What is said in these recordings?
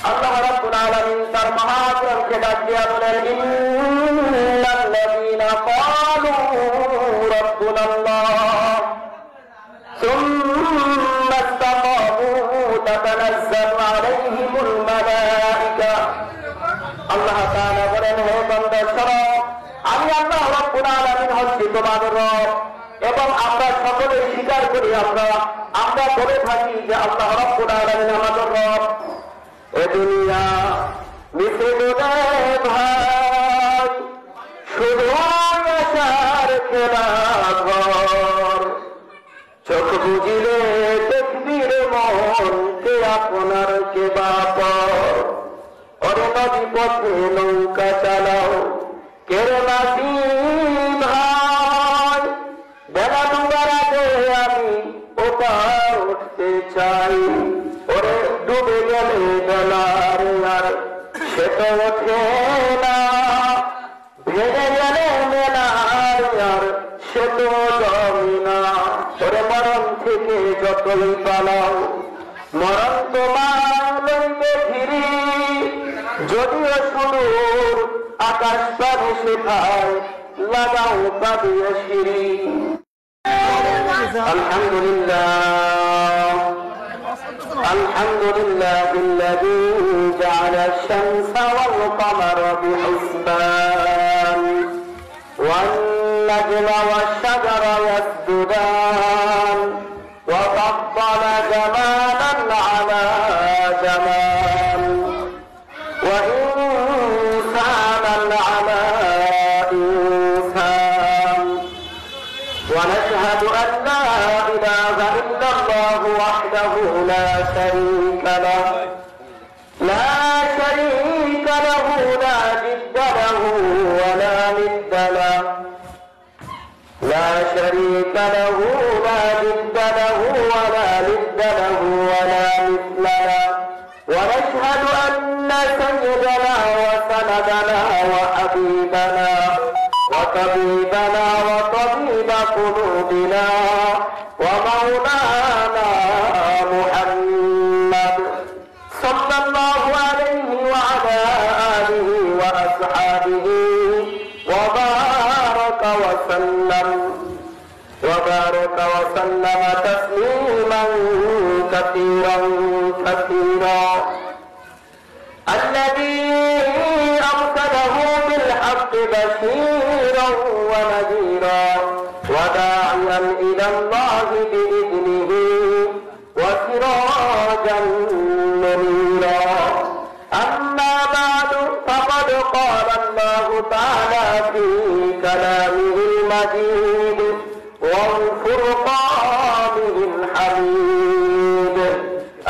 আল্লাহ রাব্বুল আলামিন তার মহাগ্রন্থে ডাক দিয়া বলেন, ইন্নাল্লাযীনা ক্বালু রাব্বুনাল্লাহ সুম্মা ইসতাকামু তাতানাজ্জালু আলাইহিমুল মালায়েকা। আল্লাহ তাআলা বলেন, হে বান্দা শোনো, আমি আল্লাহ রাব্বুল আলামিন হচ্ছি তোমার রব। এবং আমরা সকলে স্বীকার করি, আমরা বলে থাকি যে আল্লাহ রাব্বুল আলামিন আমাদের রব। এ দুনিয়া মিশে বলে ভাই শুধু আশার খেলা ঘর, চোখ বুঝিলে দেখবি রে মন কে আপনার কে বাপর। ওরে নদী পথে নৌকা চালাও কেরে নাসি ভাই, বেলা ডুবার আগে আমি ওপার উঠতে চাই। ওরে ডুবে গেলে বেলার আর সে তো ওঠে না, ভেঙে গেলে মেলার আর সে তো জমি না। ওরে মরণ থেকে যতই পালাও মরণ তোমার লইবে ফিরি, যদিও শুরুর আকাশ পাবে সেখায় লাগাও পাবিয়ে সিঁড়ি। আলহামদুলিল্লাহ আলহামদুলিল্লাহিল্লাযী জাআলা আশ-শামসা ওয়াল কমারা বিহিসবান ওয়ান নাজমা ওয়াশ-শাজারা ইয়াসজুদান ওয়া ফাদ্দালা জামালান আলা জামাল ওয়া ইনসানান আলা ইনসান ওয়া নাশহাদু আন লা ইলাহা ইল্লাল্লাহু ওয়াহদাহু লা শারীকা লাহু لا شريك له لا ضد له ولا ند له لا شريك له لا ضد له ولا ند له ولا مثل له ونشهد أن سيدنا وسندنا وحبيبنا وطبيبنا وطبيب قلوبنا ومولانا محمد صلى الله عليه وعلى آله وأصحابه وبارك وسلم تسليما كثيرا كثيرا. الذي أرسله بالحق بشيرا ونذيرا وداعيا إلى الله بإذنه وسراجا منيرا. أما بعد فقد قال الله تعالى في كلامه المجيد والفرقانه الحميد.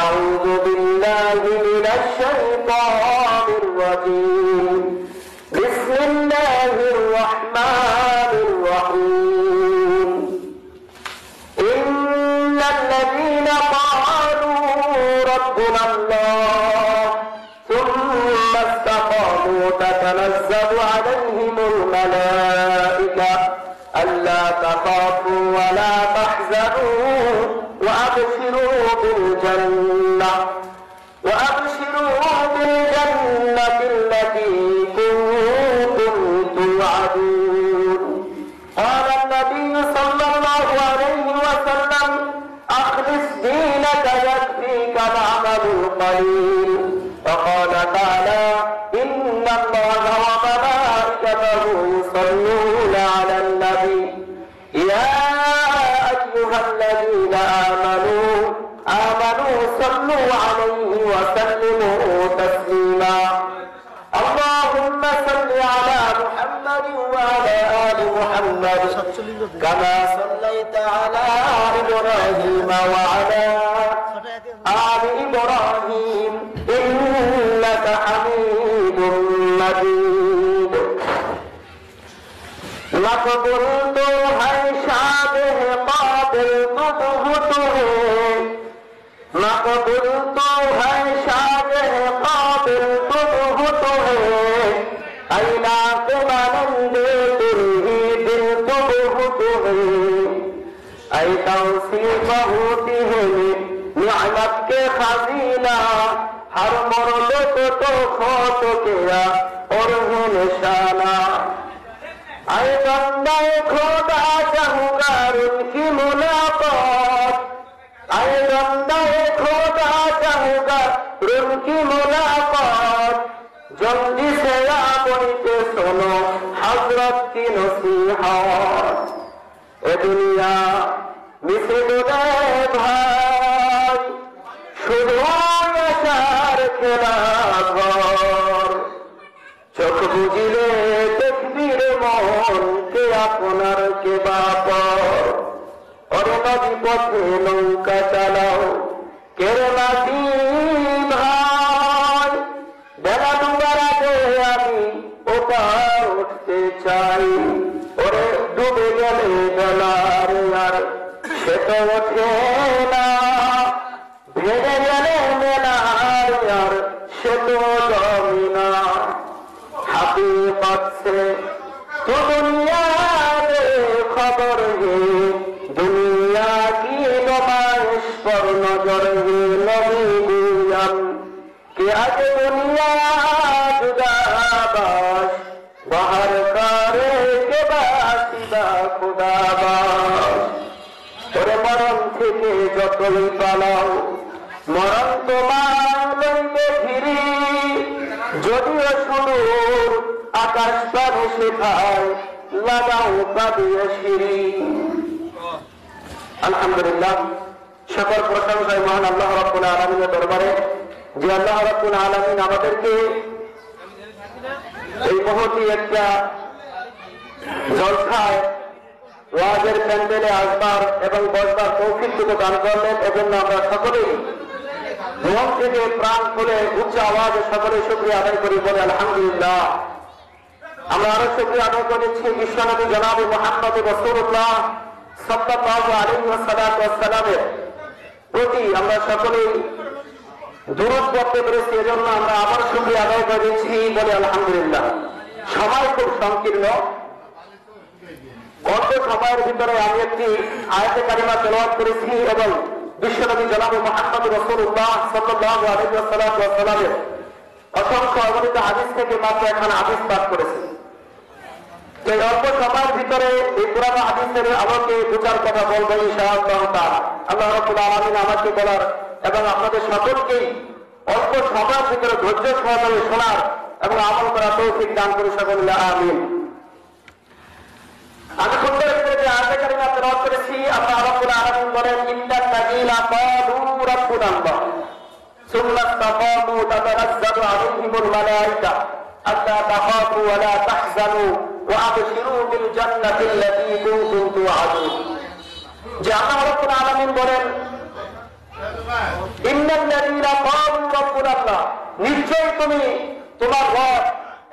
أعوذ بالله من الشيطان الرجيم. بسم الله الرحمن الرحيم. إن الذين قالوا ربنا الله ثم استقاموا تتنزل عليهم الملائكة ألا تخافوا ولا تحزنوا وأبشروا بالجنة التي كنتم توعدون. قال النبي صلى الله عليه وسلم أخلص دينك يكفيك العمل القليل. وقال تعالى إن الله وملائكته يصلون على النبي يا أيها الذين آمنوا صلوا عليه وسلموا تسليما. اللهم صل على محمد وعلى آل محمد كما صليت على إبراهيم وعلى آل إبراهيم إنك حميد مجيد. مقبول تو ہے شابه قابل تو ہے مقبول تو ہے شابه قابل تو ہے اینا کے مانندے تری دل تو ہے ای توصیف ہوتی ہے نعمت کے خزینہ हर मर्द को तो खत किया और है निशाना। आए बंदाए खुदा चाहूंगा उनकी मुलाकात, आए बंदाए खुदा चाहूंगा उनकी मुलाकात। जल्दी से आपके सुनो हजरत की नसीहत। ए दुनिया मिसे गए भाई शुरू आशार खेला घर। चोख बुझिले देखबি রে মন কে আপনার কে বাপর। ওরে নদী পথে নৌকা চালাও কেরে মাটি ভাই। বেলা ডুবার আগে আমি ওপার উঠতে চাই। ওরে ডুবে গেলে বেলার আর সে তো ওঠে না। ভেঙে গেলে বেলার আর সে তো জমি না। हकीकत से तो दुनिया में खबर है, दुनिया की नुमाइश पर नजर है। नबी गुलाम कि आज दुनिया जुदाबाश बाहर करे के बासिदा खुदाबाश। তোরে মরণ থেকে যতই পালাও মরণ তোমার লইলে ফিরি। যদিও সুদূর আকাশ পানে শেখায় লাগাও কাঁদিয়ে সিঁড়ি। আলহামদুলিল্লাহ, সকল প্রশংসায় মহান আল্লাহ রাব্বুল আলামিনের দরবারে, যে আল্লাহ রাব্বুল আলামিন আমাদেরকে এই মহতী একটা জলসায় ওয়াজের প্যান্ডেলে আসবার এবং বসবার তৌফিক দান করলেন। এজন্য আমরা সকলেই মন থেকে প্রাণ খুলে উচ্চ আওয়াজে সকলে শুকরিয়া আদায় করি, বলে আলহামদুলিল্লাহ। আমরা আরো শুকরিয়া আদায় করেছি বিশ্বনবী জনাবে মুহাম্মদ রাসূলুল্লাহ সাল্লাল্লাহু আলাইহি ওয়াসাল্লামের প্রতি আমরা সকলেই দুরূদ পড়তে পেরেছি। এজন্য আমরা আবার শুকরিয়া আদায় করেছি, বলে আলহামদুলিল্লাহ। সময় খুব সংকীর্ণ, অল্প সময়ের ভিতরে আমি একটি আয়াতে কারিমা তেলাওয়াত করেছি এবং বিশ্বনবী জনাবে মুহাম্মদ রাসূলুল্লাহ সাল্লাল্লাহু আলাইহি ওয়াসাল্লামের অসংখ্য অগণিত হাদিস থেকে মাত্র এখন হাদিস পাঠ করেছি। এই অল্প সময়ের ভিতরে এই পুরানো হাদিসের আলোকে দু চার কথা বলবো ইনশাআল্লাহ তাআলা। আল্লাহ রাব্বুল আলামিন আমাকে বলার এবং আপনাদের সকলকেই অল্প সময়ের ভিতরে ধৈর্য সহকারে শোনার এবং আমল করার তৌফিক দান করে সকলে আমিন। আমি সুন্দর করে যে আয়াতে কারিমা তেলাওয়াত করেছি, আল্লাহ রাব্বুল আলামিন বলেন ইন্নাল্লাযীনা ক্বালু রাব্বুনাল্লাহ সুম্মা ইসতাকামু তাতানাজ্জালু আলাইহিমুল মালায়েকা আল্লা তাখাফু ওয়া লা তাহজানু ওয়া আবশিরু বিল জান্নাতিল্লাতী কুনতুম তুআদুন। যে আল্লাহ রাব্বুল আলামিন বলেন ইন্নাল্লাযীনা ক্বালু রাব্বুনাল্লাহ, নিশ্চয়ই তুমি তোমার রব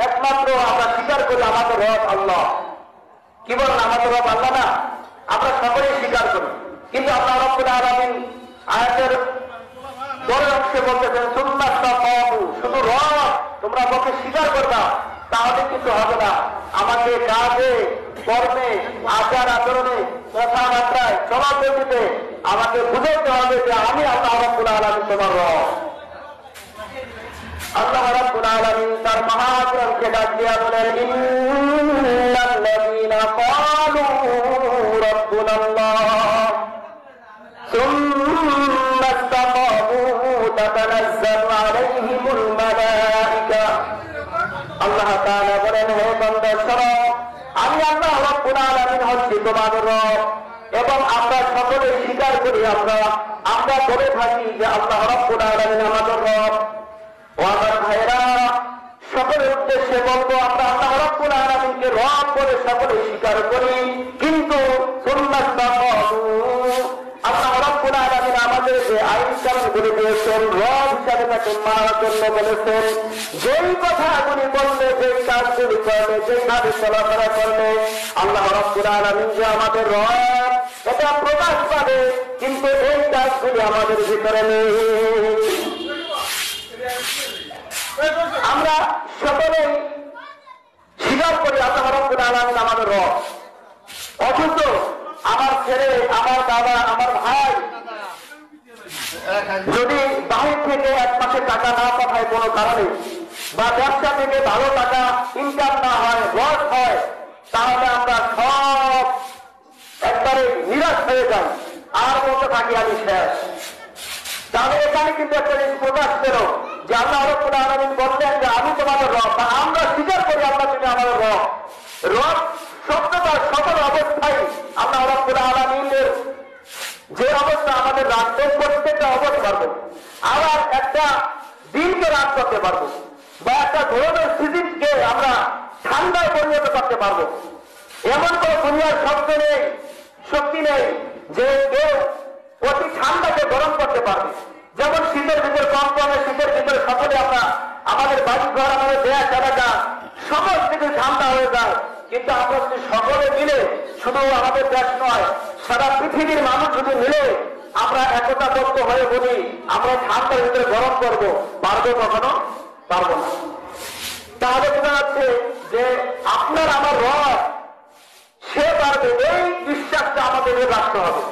একমাত্র আমরা স্বীকার করি আমাদের রব আল্লাহ। কি বলেন আমাদের রব আল্লাহ না? আমরা সকলেই স্বীকার করি, কিন্তু আল্লাহ রাব্বুল আলামিন আয়াতের পরের অংশে বলতেছেন সুম্মা ইসতাকামু, শুধু রব তোমরা বলতে স্বীকার করবা তাহলে কিছু হবে না। আমাকে কাজে কর্মে আচার আচরণে কথাবার্তায় চলাচলিতে আমাকে বুঝাইতে হবে যে আমি আল্লাহ রাব্বুল আলামিন তোমার রব। আল্লাহ রাব্বুল আলামিন তার মহাগ্রন্থে ডাক দিয়া বলেন ইন্নাল্লাযীনা ক্বালু রাব্বুনাল্লাহ সুম্মা ইসতাকামু তাতানাজ্জালু আলাইহিমুল মালায়েকা। আল্লাহ তাআলা বলেন হে বান্দা শোনো, আমি আল্লাহ রাব্বুল আলামিন হচ্ছি তোমাদের রব। এবং আমরা সকলেই স্বীকার করি, আমরা বলে থাকি যে আল্লাহ রাব্বুল আলামিন আমাদের রব। ও আমার ভাইরা, সকলের উদ্দেশ্যে বলবো আমরা আল্লাহ রাব্বুল আলামিনকে রব বলে সকলে স্বীকার করি, কিন্তু আল্লাহ রাব্বুল আলামিন আমাদের যে আইন কানুনগুলি দিয়েছেন রব হিসাবে তাকে মানার জন্য বলেছেন। যেই কথাগুলি বললে, যেই কাজগুলি করলে, যেইভাবে চলাফেরা করলে আল্লাহ রাব্বুল আলামিন যে আমাদের রব এটা প্রকাশ পাবে, কিন্তু এই কাজগুলি আমাদের ভিতরে নেই। আমরা সকলেই স্বীকার করি আল্লাহ রাব্বুল আলামিন আমাদের রব, অথচ আমার ছেলে, আমার দাদা, আমার ভাই যদি বাহির থেকে এক মাসে টাকা না পাঠায় কোনো কারণে, বা ব্যবসা থেকে ভালো টাকা ইনকাম না হয়, লস হয়, তাহলে আমরা সব একবারে নিরাশ হয়ে যাই, আর বলতে থাকি আমি শেষ। তাহলে এখানে কিন্তু একটা জিনিস প্রকাশ পেল যে আল্লাহ রাব্বুল আলামিন বললেন যে আমি তোমাদের রব, আমরা স্বীকার করি আল্লাহ তুমি আমাদের রব। রব শব্দটা সকল অবস্থায় আল্লাহ রাব্বুল আলামিনের যে অবস্থা আমাদের রাখতে, প্রত্যেকটা অবস্থা পারবো, আবার একটা দিনকে রাত করতে পারবো, বা একটা গরমের সিজনকে আমরা ঠান্ডায় পরিণত করতে পারবো। এমন কোনো দুনিয়ার শব্দ নেই, শক্তি নেই যে কেউ অতি ঠান্ডাকে গরম করতে পারবে। যেমন শীতের ভিতরে কম কমে, শীতের ভিতরে সকলে আমরা আমাদের বাড়ি ঘর, আমাদের দেশ এলাকা সমস্ত কিছু ঠান্ডা হয়ে যায়, কিন্তু আমরা যদি সকলে মিলে, শুধু আমাদের দেশ নয় সারা পৃথিবীর মানুষ যদি মিলে আমরা একতাবদ্ধ হয়ে বলি আমরা ঠান্ডার ভিতরে গরম করবো, পারবো? কখনো পারবো না। তাহলে বোঝা যাচ্ছে যে আপনার আমার রব সে পারবে, এই বিশ্বাসটা আমাদের রাখতে হবে।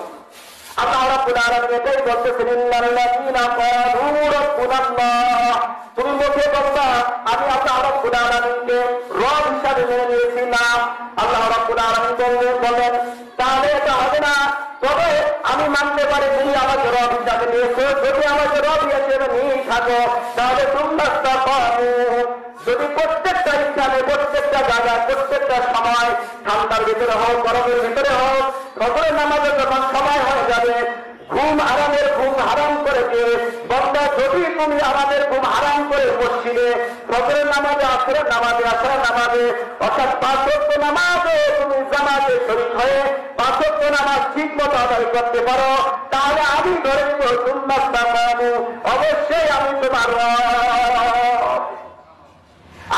আল্লাহ রাব্বুল আলামিন এটাই বলতেছেন, ইন্নাল্লাযীনা ক্বালু রাব্বুনাল্লাহ, তুমি মুখে বলবা আমি আল্লাহ রাব্বুল আলামিনকে রব হিসাবে মেনে নিয়েছি না। আল্লাহ রাব্বুল আলামিন বলেন তাহলে এটা হবে না, তবে আমি মানতে পারি তুমি আমাকে রব হিসাবে নিয়েছো, যদি আমাকে রব হিসাবে নিয়ে থাকো তাহলে তোমরা যদি প্রত্যেকটা স্থানে, প্রত্যেকটা জায়গায়, প্রত্যেকটা সময়, ঠান্ডার ভিতরে হোক, গরমের ভিতরে হোক, ফজরের নামাজের যখন সময় হয়ে যাবে, ঘুম আরামের ঘুম হারাম করে দিয়ে বন্দা, যদি তুমি আমাদের ঘুম হারাম করে মসজিদে ফজরের নামাজে, আসরের নামাজে, আসরের নামাজে, অর্থাৎ 5 ওয়াক্ত নামাজে তুমি জামাতে শরীক হয়ে 5 ওয়াক্ত নামাজ ঠিক মতো আদায় করতে পারো, তাহলে আমি ধরে নিব অবশ্যই আমি তোমার।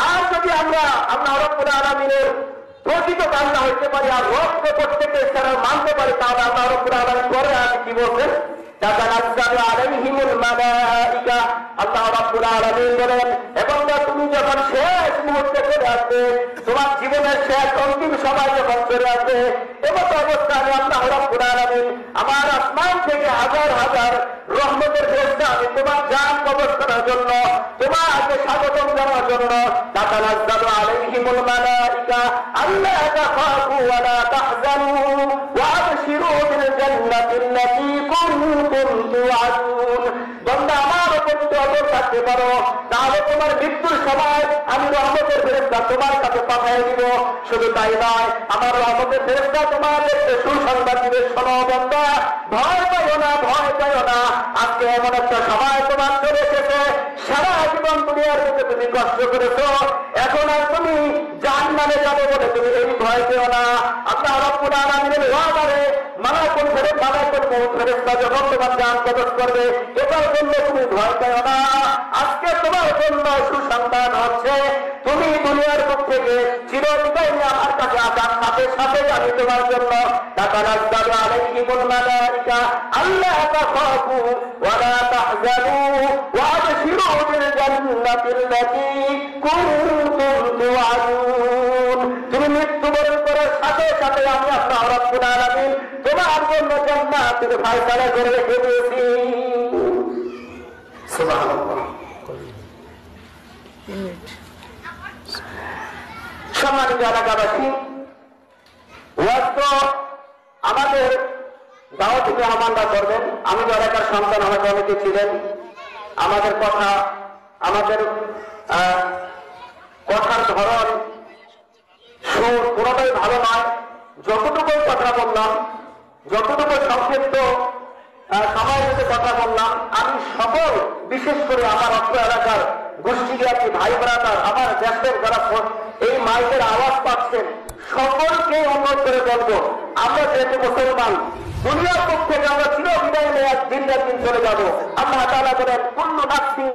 আর যদি আমরা আল্লাহ রাব্বুল আলামিনের প্রকৃত বান্দা হইতে পারি আর রবকে প্রত্যেককে ইশারা মানতে পারি, তাহলে আল্লাহ রাব্বুল আলামিন পরে আমি কি বলছেন, তাতানাজ্জালু আলাইহিমুল মালাইকা, আল্লাহ রাব্বুল আলামিন বলেন এবং তুমি যখন শেষ মুহূর্তে চলে আসবে, তোমার জীবনের শেষ অন্তিম সময় যখন চলে আসবে, এমন অবস্থায় আল্লাহ রাব্বুল আলামিন আমার আসমান থেকে হাজার হাজার রহমতের ফেরেশতা আমি তোমার জান কবজ করার জন্য, তোমাকে স্বাগতম জানার জন্য, তাতানাজ্জালু আলাইহিমুল মালাইকা আল্লা তাখাফু ওয়া লা তাহজানু ওয়া আবশিরু বিল জান্নাতিল্লাতী কুনতুম তুআদুন। বান্দা আমার উপর অটল থাকতে পারো, তাহলে তোমার মৃত্যুর সময় আমি রহমতের ফেরেশতা তোমার কাছে পাঠিয়ে দিব। শুধু তাই নয়, আমার রহমতের ফেরেশতা তোমাদেরকে সুসংবাদ দিবে, শোনো বান্দা, ভয় পাইও না, ভয় পাইও না, আজকে এমন একটা সময় তোমার চলে এসেছে, সারা জীবন দুনিয়ার বুকে তুমি কষ্ট করেছো, এখন আর তুমি জাহান্নামে যাবে বলে তুমি এই ভয় পেও না। আল্লাহ রাব্বুল আলামিনের ওয়াদারে মালাকুল মউত ফেরেশতা যখন তোমার জান কবজ করবে, এটার জন্য তুমি ভয় পেও না। আজকে তোমার জন্য সুসংবাদ হচ্ছে, তুমি দুনিয়ার বুক থেকে চিরবিদায় নিয়ে আমার কাছে আসার সাথে সাথে আমি তোমার জন্য তাতানাজ্জালু আলাইহিমুল মালাইকা আল্লা তাখাফু ওয়া লা তাহজানু ওয়া আবশিরু বিল জান্নাতিল্লাতী কুনতুম তুআদুন। তুমি মৃত্যুবরণ করার সাথে সাথে আমি আল্লাহ রাব্বুল আলামিন তোমার জন্য জান্নাতের ফয়সালা করে রেখে দিয়েছি। সুবহানাল্লাহ। সম্মানিত এলাকাবাসী, ওয়াজ তো আমাদের দাওয়া থেকে আহ্বানটা করবেন। আমি তো এলাকার সন্তান, আমাদের অনেকে ছিলেন, আমাদের কথা, আমাদের কথার ধরন, সুর কোনোটাই ভালো নয়। যতটুকু কথা বললাম, যতটুকু সংক্ষিপ্ত সময়ের মধ্যে কথা বললাম, আমি সকল, বিশেষ করে আমার অত্র এলাকার গোষ্ঠীজ্ঞাতি ভাই ব্রাদার, আমার দেশের যারা এই মাইকের আওয়াজ পাচ্ছেন, সকলকে অনুরোধ করে বলবো, আমরা যেহেতু মুসলমান, দুনিয়ার পক্ষ থেকে আমরা চিরবিদায় নিয়ে দিন চলে যাবো। আল্লাহ তাআলা বলেন কুল্লু নাফসিন